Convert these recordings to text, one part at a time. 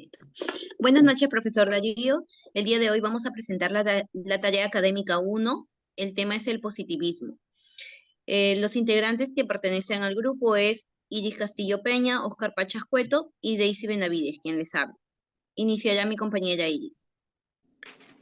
Listo. Buenas noches, profesor Darío. El día de hoy vamos a presentar la tarea académica 1. El tema es el positivismo. Los integrantes que pertenecen al grupo es Iris Castillo Peña, Oscar Pachascueto y Daisy Benavides, quien les habla. Iniciará mi compañera Iris.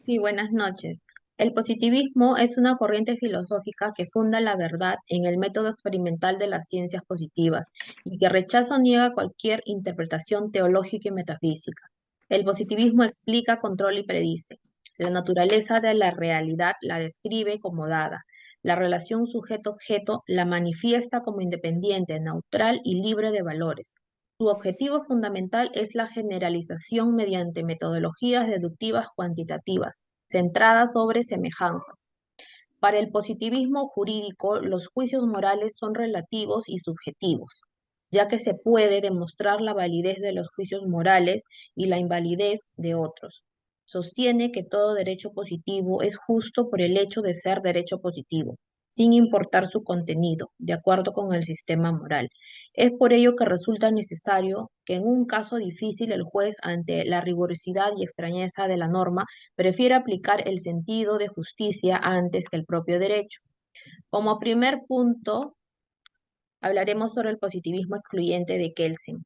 Sí, buenas noches. El positivismo es una corriente filosófica que funda la verdad en el método experimental de las ciencias positivas y que rechaza o niega cualquier interpretación teológica y metafísica. El positivismo explica, controla y predice. La naturaleza de la realidad la describe como dada. La relación sujeto-objeto la manifiesta como independiente, neutral y libre de valores. Su objetivo fundamental es la generalización mediante metodologías deductivas cuantitativas, centradas sobre semejanzas. Para el positivismo jurídico, los juicios morales son relativos y subjetivos, ya que se puede demostrar la validez de los juicios morales y la invalidez de otros. Sostiene que todo derecho positivo es justo por el hecho de ser derecho positivo, sin importar su contenido, de acuerdo con el sistema moral. Es por ello que resulta necesario que en un caso difícil el juez, ante la rigurosidad y extrañeza de la norma, prefiere aplicar el sentido de justicia antes que el propio derecho. Como primer punto, hablaremos sobre el positivismo excluyente de Kelsen,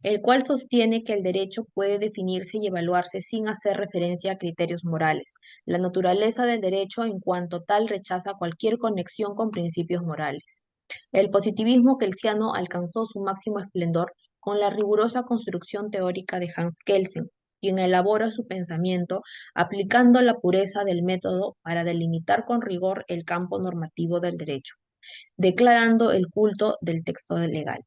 el cual sostiene que el derecho puede definirse y evaluarse sin hacer referencia a criterios morales. La naturaleza del derecho en cuanto tal rechaza cualquier conexión con principios morales. El positivismo kelsiano alcanzó su máximo esplendor con la rigurosa construcción teórica de Hans Kelsen, quien elabora su pensamiento aplicando la pureza del método para delimitar con rigor el campo normativo del derecho, declarando el culto del texto legal,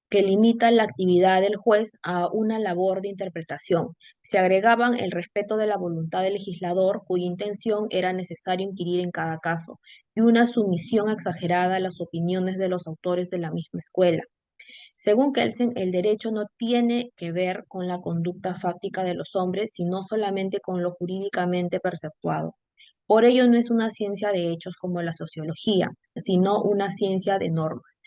que limita la actividad del juez a una labor de interpretación. Se agregaban el respeto de la voluntad del legislador, cuya intención era necesario inquirir en cada caso, y una sumisión exagerada a las opiniones de los autores de la misma escuela. Según Kelsen, el derecho no tiene que ver con la conducta fáctica de los hombres, sino solamente con lo jurídicamente perceptuado. Por ello no es una ciencia de hechos como la sociología, sino una ciencia de normas.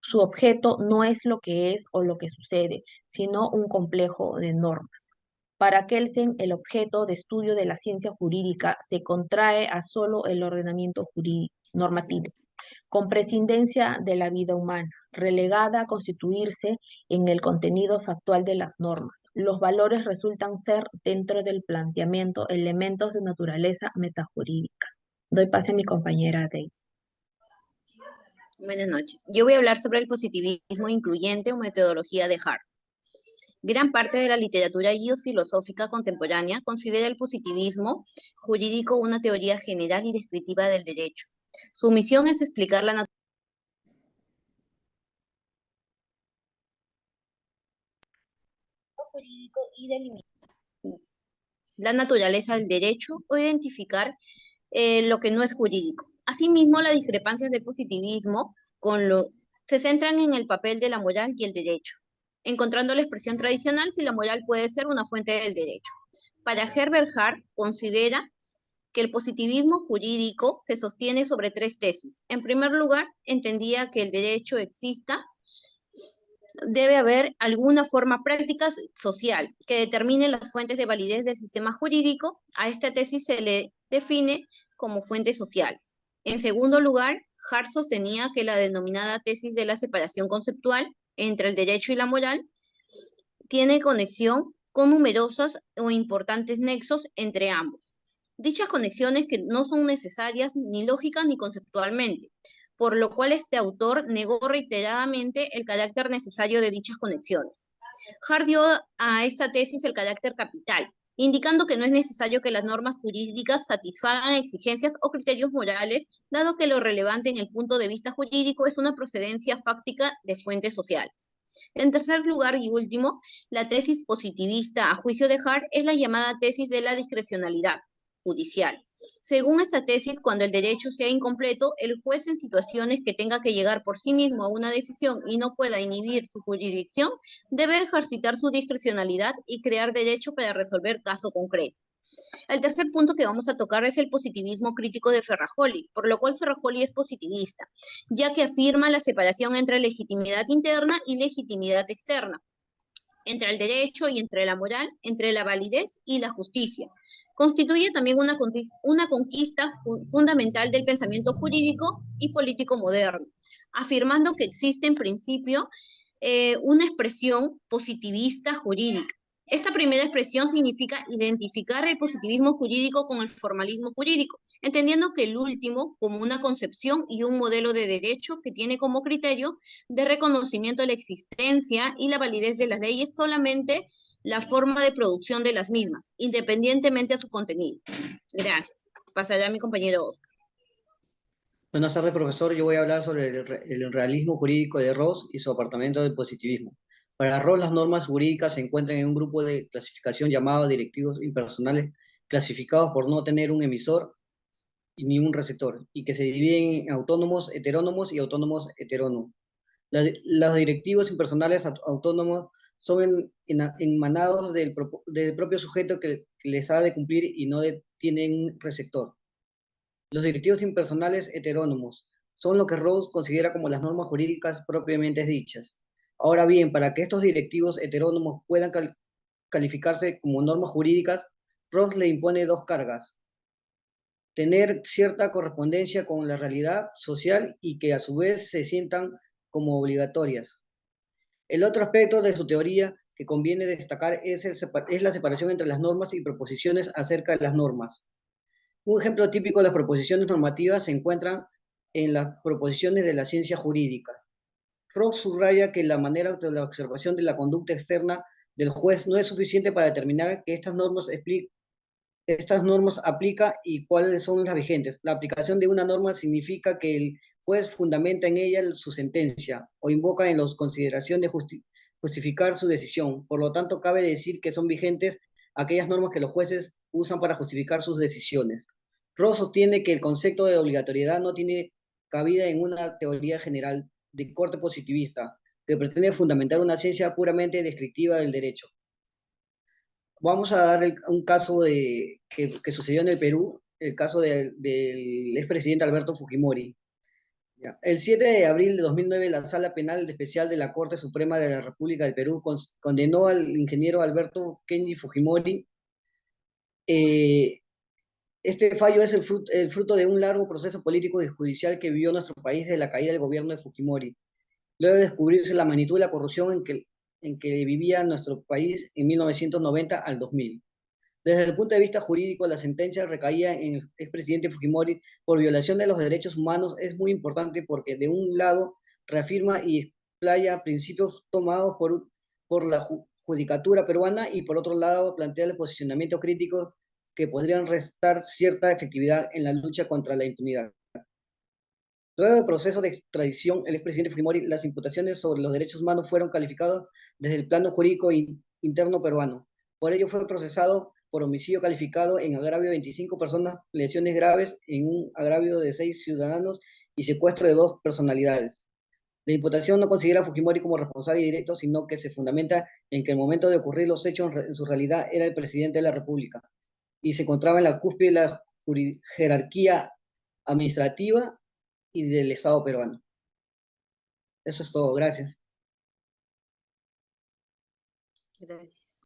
Su objeto no es lo que es o lo que sucede, sino un complejo de normas. Para Kelsen, el objeto de estudio de la ciencia jurídica se contrae a solo el ordenamiento jurídico, normativo, con prescindencia de la vida humana, relegada a constituirse en el contenido factual de las normas. Los valores resultan ser, dentro del planteamiento, elementos de naturaleza metajurídica. Doy pase a mi compañera Daisy. Buenas noches. Yo voy a hablar sobre el positivismo incluyente o metodología de Hart. Gran parte de la literatura filosófica contemporánea considera el positivismo jurídico una teoría general y descriptiva del derecho. Su misión es explicar la naturaleza jurídico y delimitar la naturaleza del derecho o identificar lo que no es jurídico. Asimismo, las discrepancias del positivismo se centran en el papel de la moral y el derecho, encontrando la expresión tradicional si la moral puede ser una fuente del derecho. Para Herbert Hart, considera que el positivismo jurídico se sostiene sobre tres tesis. En primer lugar, entendía que el derecho exista, debe haber alguna forma práctica social que determine las fuentes de validez del sistema jurídico. A esta tesis se le define como fuentes sociales. En segundo lugar, Hart sostenía que la denominada tesis de la separación conceptual entre el derecho y la moral tiene conexión con numerosos o importantes nexos entre ambos. Dichas conexiones que no son necesarias ni lógicas ni conceptualmente, por lo cual este autor negó reiteradamente el carácter necesario de dichas conexiones. Hart dio a esta tesis el carácter capital, indicando que no es necesario que las normas jurídicas satisfagan exigencias o criterios morales, dado que lo relevante en el punto de vista jurídico es una procedencia fáctica de fuentes sociales. En tercer lugar y último, la tesis positivista a juicio de Hart es la llamada tesis de la discrecionalidad judicial. Según esta tesis, cuando el derecho sea incompleto, el juez en situaciones que tenga que llegar por sí mismo a una decisión y no pueda inhibir su jurisdicción, debe ejercitar su discrecionalidad y crear derecho para resolver caso concreto. El tercer punto que vamos a tocar es el positivismo crítico de Ferrajoli, por lo cual Ferrajoli es positivista, ya que afirma la separación entre legitimidad interna y legitimidad externa. entre el derecho y entre la moral, entre la validez y la justicia. Constituye también una conquista fundamental del pensamiento jurídico y político moderno, afirmando que existe en principio una expresión positivista jurídica. Esta primera expresión significa identificar el positivismo jurídico con el formalismo jurídico, entendiendo que el último como una concepción y un modelo de derecho que tiene como criterio de reconocimiento de la existencia y la validez de las leyes solamente la forma de producción de las mismas, independientemente de su contenido. Gracias. Pasaré a mi compañero Oscar. Buenas tardes, profesor. Yo voy a hablar sobre el realismo jurídico de Rawls y su apartamiento del positivismo. Para Rawls, las normas jurídicas se encuentran en un grupo de clasificación llamado directivos impersonales, clasificados por no tener un emisor ni un receptor, y que se dividen en autónomos heterónomos y autónomos heterónomos. Los directivos impersonales autónomos son emanados del propio sujeto que les ha de cumplir y no tienen un receptor. Los directivos impersonales heterónomos son lo que Rawls considera como las normas jurídicas propiamente dichas. Ahora bien, para que estos directivos heterónomos puedan calificarse como normas jurídicas, Rawls le impone dos cargas: tener cierta correspondencia con la realidad social y que a su vez se sientan como obligatorias. El otro aspecto de su teoría que conviene destacar es la separación entre las normas y proposiciones acerca de las normas. Un ejemplo típico de las proposiciones normativas se encuentra en las proposiciones de la ciencia jurídica. Rawls subraya que la manera de la observación de la conducta externa del juez no es suficiente para determinar que estas normas aplica y cuáles son las vigentes. La aplicación de una norma significa que el juez fundamenta en ella su sentencia o invoca en las consideraciones justificar su decisión. Por lo tanto, cabe decir que son vigentes aquellas normas que los jueces usan para justificar sus decisiones. Rawls sostiene que el concepto de obligatoriedad no tiene cabida en una teoría general de corte positivista, que pretende fundamentar una ciencia puramente descriptiva del derecho. Vamos a dar un caso que sucedió en el Perú, el caso del expresidente Alberto Fujimori. El 7 de abril de 2009, la Sala Penal Especial de la Corte Suprema de la República del Perú condenó al ingeniero Alberto Kenji Fujimori. Este fallo es el fruto de un largo proceso político y judicial que vivió nuestro país desde la caída del gobierno de Fujimori, luego de descubrirse la magnitud de la corrupción en que vivía nuestro país en 1990 al 2000. Desde el punto de vista jurídico, la sentencia recaía en el expresidente Fujimori por violación de los derechos humanos. Es muy importante porque de un lado reafirma y explaya principios tomados por la judicatura peruana y por otro lado plantea el posicionamiento crítico que podrían restar cierta efectividad en la lucha contra la impunidad. Luego del proceso de extradición, el expresidente Fujimori, las imputaciones sobre los derechos humanos fueron calificadas desde el plano jurídico interno peruano. Por ello fue procesado por homicidio calificado en agravio de 25 personas, lesiones graves en un agravio de 6 ciudadanos y secuestro de 2 personalidades. La imputación no considera a Fujimori como responsable directo, sino que se fundamenta en que el momento de ocurrir los hechos en su realidad era el presidente de la República y se encontraba en la cúspide de la jerarquía administrativa y del Estado peruano. Eso es todo. Gracias. Gracias.